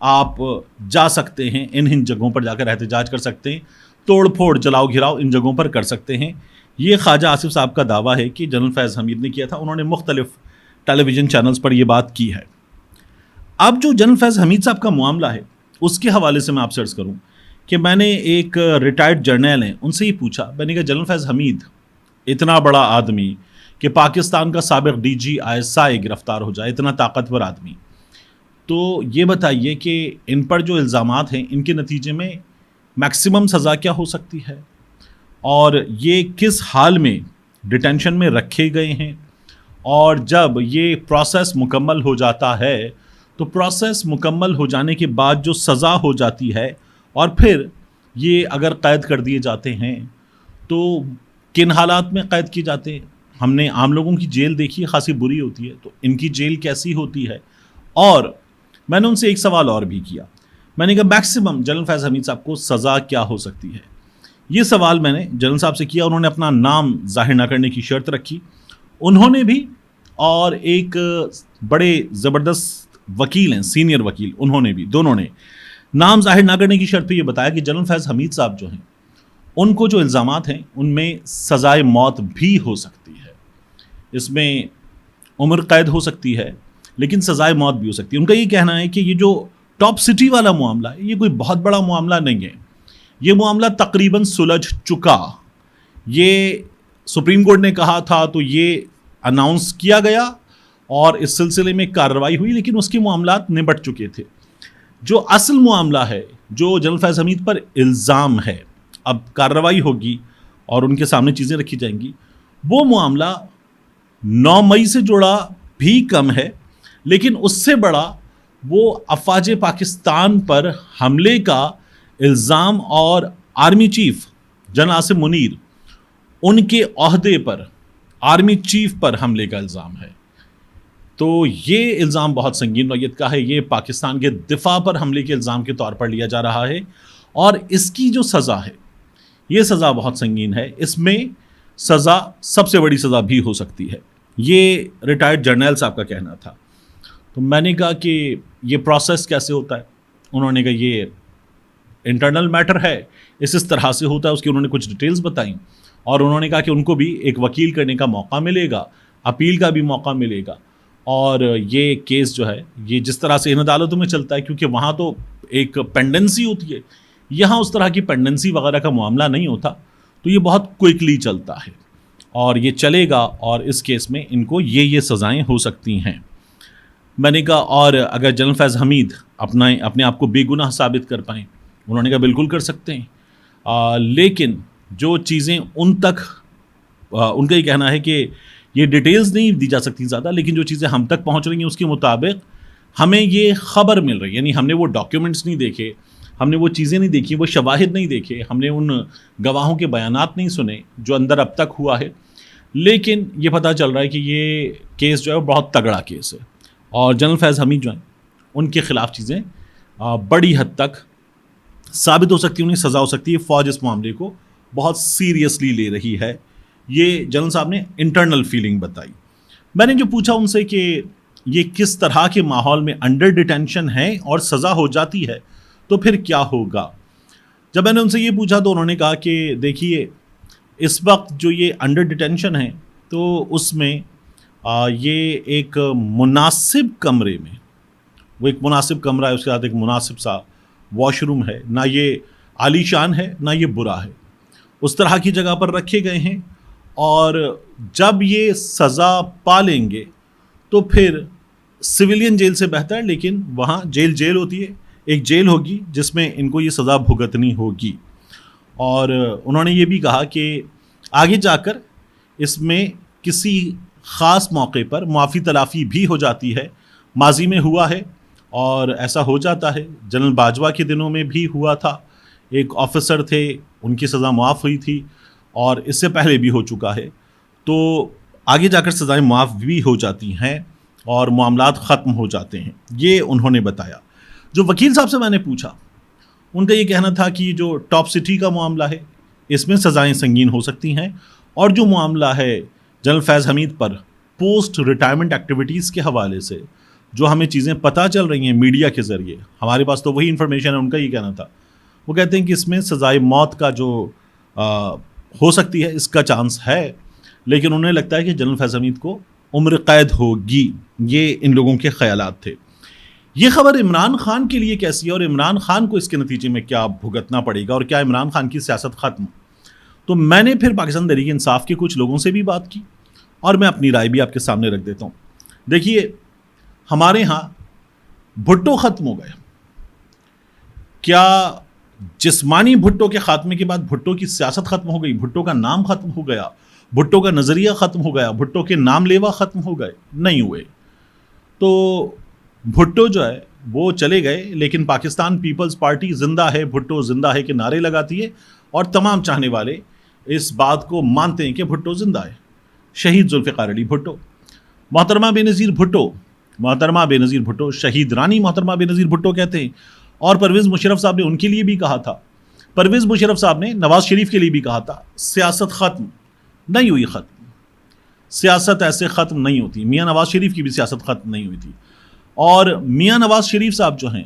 آپ جا سکتے ہیں، ان جگہوں پر جا کر احتجاج کر سکتے ہیں، توڑ پھوڑ جلاؤ گھراؤ ان جگہوں پر کر سکتے ہیں. یہ خواجہ آصف صاحب کا دعویٰ ہے کہ جنرل فیض حمید نے کیا تھا. انہوں نے مختلف ٹیلی ویژن چینلز پر یہ بات کی ہے. اب جو جنرل فیض حمید صاحب کا معاملہ ہے اس کے حوالے سے میں آپ سے عرض کروں کہ میں نے ایک ریٹائرڈ جرنیل ہیں ان سے یہ پوچھا، میں نے کہا جنرل فیض حمید اتنا بڑا آدمی کہ پاکستان کا سابق DG ISI گرفتار ہو جائے، اتنا طاقتور آدمی، تو یہ بتائیے کہ ان پر جو الزامات ہیں ان کے نتیجے میں میکسیمم سزا کیا ہو سکتی ہے، اور یہ کس حال میں ڈیٹینشن میں رکھے گئے ہیں، اور جب یہ پروسیس مکمل ہو جاتا ہے تو پروسیس مکمل ہو جانے کے بعد جو سزا ہو جاتی ہے، اور پھر یہ اگر قید کر دیے جاتے ہیں تو کن حالات میں قید کیے جاتے ہیں. ہم نے عام لوگوں کی جیل دیکھی ہے، خاصی بری ہوتی ہے، تو ان کی جیل کیسی ہوتی ہے. اور میں نے ان سے ایک سوال اور بھی کیا، میں نے کہا میکسیمم جنرل فیض حمید صاحب کو سزا کیا ہو سکتی ہے. یہ سوال میں نے جنرل صاحب سے کیا. انہوں نے اپنا نام ظاہر نہ کرنے کی شرط رکھی. انہوں نے بھی، اور ایک بڑے زبردست وکیل ہیں، سینئر وکیل، انہوں نے بھی، دونوں نے نام ظاہر نہ کرنے کی شرط پہ یہ بتایا کہ جنرل فیض حمید صاحب جو ہیں ان کو جو الزامات ہیں ان میں سزائے موت بھی ہو سکتی ہے. اس میں عمر قید ہو سکتی ہے لیکن سزائے موت بھی ہو سکتی ہے. ان کا یہ کہنا ہے کہ یہ جو ٹاپ سٹی والا معاملہ ہے یہ کوئی بہت بڑا معاملہ نہیں ہے، یہ معاملہ تقریباً سلجھ چکا. یہ سپریم کورٹ نے کہا تھا تو یہ اناؤنس کیا گیا اور اس سلسلے میں کارروائی ہوئی، لیکن اس کے معاملات نبٹ چکے تھے. جو اصل معاملہ ہے، جو جنرل فیض حمید پر الزام ہے، اب کارروائی ہوگی اور ان کے سامنے چیزیں رکھی جائیں گی. وہ معاملہ 9 مئی سے جڑا بھی کم ہے، لیکن اس سے بڑا وہ افواج پاکستان پر حملے کا الزام اور army chief general Asim Munir ان کے عہدے پر، آرمی چیف پر حملے کا الزام ہے. تو یہ الزام بہت سنگین نوعیت کا ہے. یہ پاکستان کے دفاع پر حملے کے الزام کے طور پر لیا جا رہا ہے، اور اس کی جو سزا ہے یہ سزا بہت سنگین ہے. اس میں سزا سب سے بڑی سزا بھی ہو سکتی ہے. یہ ریٹائرڈ جرنیل صاحب کا کہنا تھا. تو میں نے کہا کہ یہ پروسیس کیسے ہوتا ہے؟ انہوں نے کہا یہ انٹرنل میٹر ہے، اس طرح سے ہوتا ہے. اس کی انہوں نے کچھ ڈیٹیلز بتائیں، اور انہوں نے کہا کہ ان کو بھی ایک وکیل کرنے کا موقع ملے گا، اپیل کا بھی موقع ملے گا. اور یہ کیس جو ہے یہ جس طرح سے ان عدالتوں میں چلتا ہے، کیونکہ وہاں تو ایک پینڈنسی ہوتی ہے، یہاں اس طرح کی پینڈنسی وغیرہ کا معاملہ نہیں ہوتا، تو یہ بہت کوئکلی چلتا ہے اور یہ چلے گا. اور اس کیس میں ان کو یہ سزائیں ہو سکتی ہیں. میں نے کہا اور اگر جنرل فیض حمید اپنے آپ کو بے گناہ ثابت کر پائیں، انہوں نے کہا بالکل کر سکتے ہیں، لیکن جو چیزیں ان تک، ان کا یہ کہنا ہے کہ یہ ڈیٹیلز نہیں دی جا سکتی زیادہ، لیکن جو چیزیں ہم تک پہنچ رہی ہیں اس کے مطابق ہمیں یہ خبر مل رہی ہے، یعنی ہم نے وہ ڈاکیومنٹس نہیں دیکھے، ہم نے وہ چیزیں نہیں دیکھی، وہ شواہد نہیں دیکھے، ہم نے ان گواہوں کے بیانات نہیں سنے جو اندر اب تک ہوا ہے، لیکن یہ پتہ چل رہا ہے کہ یہ کیس جو ہے وہ بہت تگڑا کیس ہے، اور جنرل فیض حمید جو ہیں ان کے خلاف چیزیں بڑی حد تک ثابت ہو سکتی ہیں، انہیں سزا ہو سکتی ہے. فوج اس معاملے کو بہت سیریسلی لے رہی ہے. یہ جنرل صاحب نے انٹرنل فیلنگ بتائی. میں نے جو پوچھا ان سے کہ یہ کس طرح کے ماحول میں انڈر ڈیٹینشن ہے اور سزا ہو جاتی ہے تو پھر کیا ہوگا، جب میں نے ان سے یہ پوچھا تو انہوں نے کہا کہ دیکھیے اس وقت جو یہ انڈر ڈیٹینشن ہے تو اس میں یہ ایک مناسب کمرے میں، وہ ایک مناسب کمرہ ہے، اس کے ساتھ ایک مناسب سا واش روم ہے، نہ یہ عالی شان ہے نہ یہ برا ہے، اس طرح کی جگہ پر رکھے گئے ہیں. اور جب یہ سزا پا لیں گے تو پھر سویلین جیل سے بہتر، لیکن وہاں جیل ہوتی ہے، ایک جیل ہوگی جس میں ان کو یہ سزا بھگتنی ہوگی. اور انہوں نے یہ بھی کہا کہ آگے جا کر اس میں کسی خاص موقع پر معافی تلافی بھی ہو جاتی ہے، ماضی میں ہوا ہے اور ایسا ہو جاتا ہے. جنرل باجوہ کے دنوں میں بھی ہوا تھا، ایک آفیسر تھے ان کی سزا معاف ہوئی تھی، اور اس سے پہلے بھی ہو چکا ہے. تو آگے جا کر سزائیں معاف بھی ہو جاتی ہیں اور معاملات ختم ہو جاتے ہیں، یہ انہوں نے بتایا. جو وکیل صاحب سے میں نے پوچھا ان کا یہ کہنا تھا کہ جو ٹاپ سٹی کا معاملہ ہے اس میں سزائیں سنگین ہو سکتی ہیں، اور جو معاملہ ہے جنرل فیض حمید پر پوسٹ ریٹائرمنٹ ایکٹیویٹیز کے حوالے سے جو ہمیں چیزیں پتہ چل رہی ہیں میڈیا کے ذریعے، ہمارے پاس تو وہی انفارمیشن ہے، ان کا یہ کہنا تھا، وہ کہتے ہیں کہ اس میں سزائے موت کا جو ہو سکتی ہے اس کا چانس ہے، لیکن انہیں لگتا ہے کہ جنرل فیض حمید کو عمر قید ہوگی. یہ ان لوگوں کے خیالات تھے. یہ خبر عمران خان کے لیے کیسی ہے اور عمران خان کو اس کے نتیجے میں کیا بھگتنا پڑے گا اور کیا عمران خان کی سیاست ختم؟ تو میں نے پھر پاکستان تحریک انصاف کے کچھ لوگوں سے بھی بات کی اور میں اپنی رائے بھی آپ کے سامنے رکھ دیتا ہوں. دیکھیے، ہمارے ہاں بھٹو ختم ہو گئے. کیا جسمانی بھٹو کے خاتمے کے بعد بھٹو کی سیاست ختم ہو گئی؟ بھٹو کا نام ختم ہو گیا؟ بھٹو کا نظریہ ختم ہو گیا؟ بھٹو کے نام لیوا ختم ہو گئے؟ نہیں ہوئے. تو بھٹو جو ہے وہ چلے گئے، لیکن پاکستان پیپلز پارٹی زندہ ہے، بھٹو زندہ ہے کے نعرے لگاتی ہے اور تمام چاہنے والے اس بات کو مانتے ہیں کہ بھٹو زندہ ہے. شہید ذوالفقار علی بھٹو، محترمہ بے نظیر بھٹو، محترمہ بے نظیر بھٹو، شہید رانی محترمہ بے نظیر بھٹو کہتے ہیں. اور پرویز مشرف صاحب نے ان کے لیے بھی کہا تھا، پرویز مشرف صاحب نے نواز شریف کے لیے بھی کہا تھا سیاست ختم نہیں ہوئی. ختم سیاست ایسے ختم نہیں ہوتی. میاں نواز شریف کی بھی سیاست ختم نہیں ہوئی تھی. اور میاں نواز شریف صاحب جو ہیں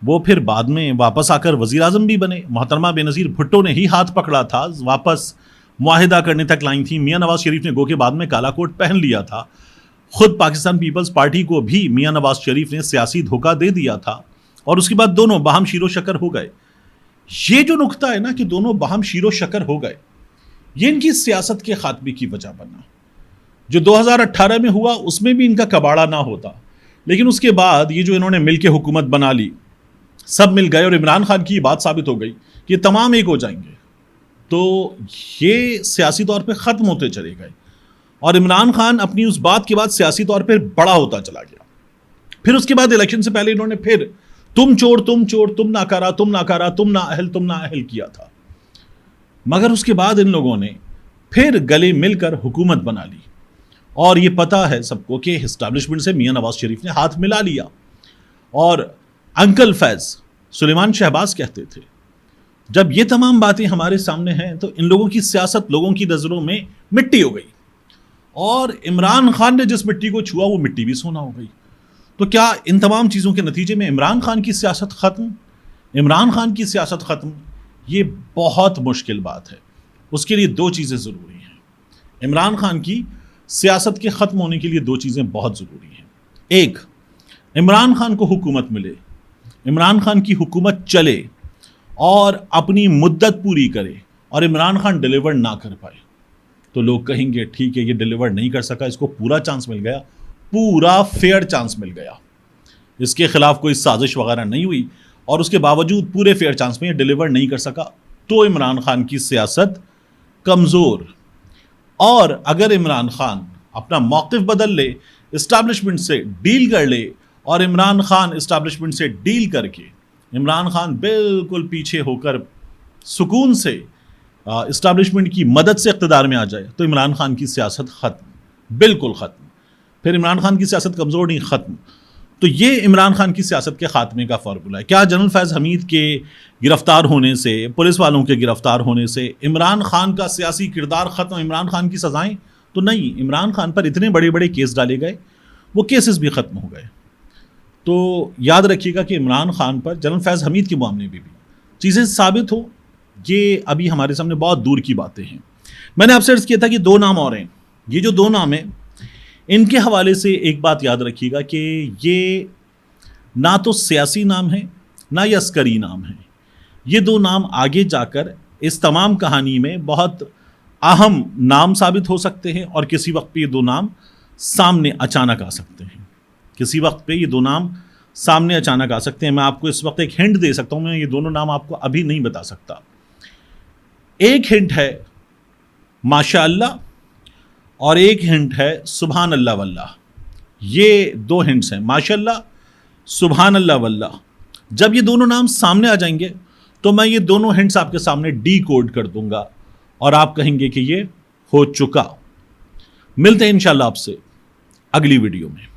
وہ پھر بعد میں واپس آ کر وزیر اعظم بھی بنے. محترمہ بے نظیر بھٹو نے ہی ہاتھ پکڑا تھا، واپس معاہدہ کرنے تک لائیں تھیں. میاں نواز شریف نے گو کے بعد میں کالا کوٹ پہن لیا تھا. خود پاکستان پیپلز پارٹی کو بھی میاں نواز شریف نے سیاسی دھوکہ دے دیا تھا اور اس کے بعد دونوں باہم شیر و شکر ہو گئے. یہ جو نقطہ ہے نا کہ دونوں باہم شیر و شکر ہو گئے، یہ ان کی سیاست کے خاتمے کی وجہ بنا. جو 2018 میں ہوا اس میں بھی ان کا کباڑا نہ ہوتا، لیکن اس کے بعد یہ جو انہوں نے مل کے حکومت بنا لی، سب مل گئے اور عمران خان کی بات ثابت ہو گئی کہ یہ تمام ایک ہو جائیں گے، تو یہ سیاسی طور پہ ختم ہوتے چلے گئے. اور عمران خان اپنی اس بات کے بعد سیاسی طور پہ بڑا ہوتا چلا گیا. پھر اس کے بعد الیکشن سے پہلے انہوں نے پھر تم چور تم چور، تم ناکارہ تم ناکارہ، تم نااہل تم نااہل کیا تھا. مگر اس کے بعد ان لوگوں نے پھر گلے مل کر حکومت بنا لی. اور یہ پتہ ہے سب کو کہ اسٹیبلشمنٹ سے میاں نواز شریف نے ہاتھ ملا لیا. اور انکل فیض سلیمان شہباز کہتے تھے جب یہ تمام باتیں ہمارے سامنے ہیں تو ان لوگوں کی سیاست لوگوں کی نظروں میں مٹی ہو گئی، اور عمران خان نے جس مٹی کو چھوا وہ مٹی بھی سونا ہو گئی. تو کیا ان تمام چیزوں کے نتیجے میں عمران خان کی سیاست ختم؟ عمران خان کی سیاست ختم یہ بہت مشکل بات ہے. اس کے لیے دو چیزیں ضروری ہیں. عمران خان کی سیاست کے ختم ہونے کے لیے دو چیزیں بہت ضروری ہیں. ایک، عمران خان کو حکومت ملے، عمران خان کی حکومت چلے اور اپنی مدت پوری کرے اور عمران خان ڈیلیور نہ کر پائے تو لوگ کہیں گے ٹھیک ہے یہ ڈیلیور نہیں کر سکا، اس کو پورا چانس مل گیا، پورا فیئر چانس مل گیا، اس کے خلاف کوئی سازش وغیرہ نہیں ہوئی اور اس کے باوجود پورے فیئر چانس میں یہ ڈیلیور نہیں کر سکا تو عمران خان کی سیاست کمزور. اور اگر عمران خان اپنا موقف بدل لے، اسٹیبلشمنٹ سے ڈیل کر لے، اور عمران خان اسٹیبلشمنٹ سے ڈیل کر کے عمران خان بالکل پیچھے ہو کر سکون سے اسٹیبلشمنٹ کی مدد سے اقتدار میں آ جائے تو عمران خان کی سیاست ختم، بالکل ختم. پھر عمران خان کی سیاست کمزور نہیں، ختم. تو یہ عمران خان کی سیاست کے خاتمے کا فارمولہ ہے. کیا جنرل فیض حمید کے گرفتار ہونے سے، پولیس والوں کے گرفتار ہونے سے عمران خان کا سیاسی کردار ختم، عمران خان کی سزائیں؟ تو نہیں. عمران خان پر اتنے بڑے بڑے کیس ڈالے گئے، وہ کیسز بھی ختم ہو گئے. تو یاد رکھیے گا کہ عمران خان پر جنرل فیض حمید کے معاملے میں بھی چیزیں ثابت ہو، یہ ابھی ہمارے سامنے بہت دور کی باتیں ہیں. میں نے آپ سے عرض کیا تھا کہ دو نام اور ہیں. یہ جو دو نام ہیں ان کے حوالے سے ایک بات یاد رکھیے گا کہ یہ نہ تو سیاسی نام ہے نہ یہ عسکری نام ہے. یہ دو نام آگے جا کر اس تمام کہانی میں بہت اہم نام ثابت ہو سکتے ہیں اور کسی وقت پہ یہ دو نام سامنے اچانک آ سکتے ہیں. کسی وقت پہ یہ دو نام سامنے اچانک آ سکتے ہیں. میں آپ کو اس وقت ایک ہنٹ دے سکتا ہوں، میں یہ دونوں نام آپ کو ابھی نہیں بتا سکتا. ایک ہنٹ ہے ماشاء اللہ اور ایک ہنٹ ہے سبحان اللہ واللہ. یہ دو ہنٹس ہیں، ماشاء اللہ، سبحان اللہ واللہ. جب یہ دونوں نام سامنے آ جائیں گے تو میں یہ دونوں ہنٹس آپ کے سامنے ڈی کوڈ کر دوں گا اور آپ کہیں گے کہ یہ ہو چکا. ملتے ہیں انشاءاللہ آپ سے اگلی ویڈیو میں.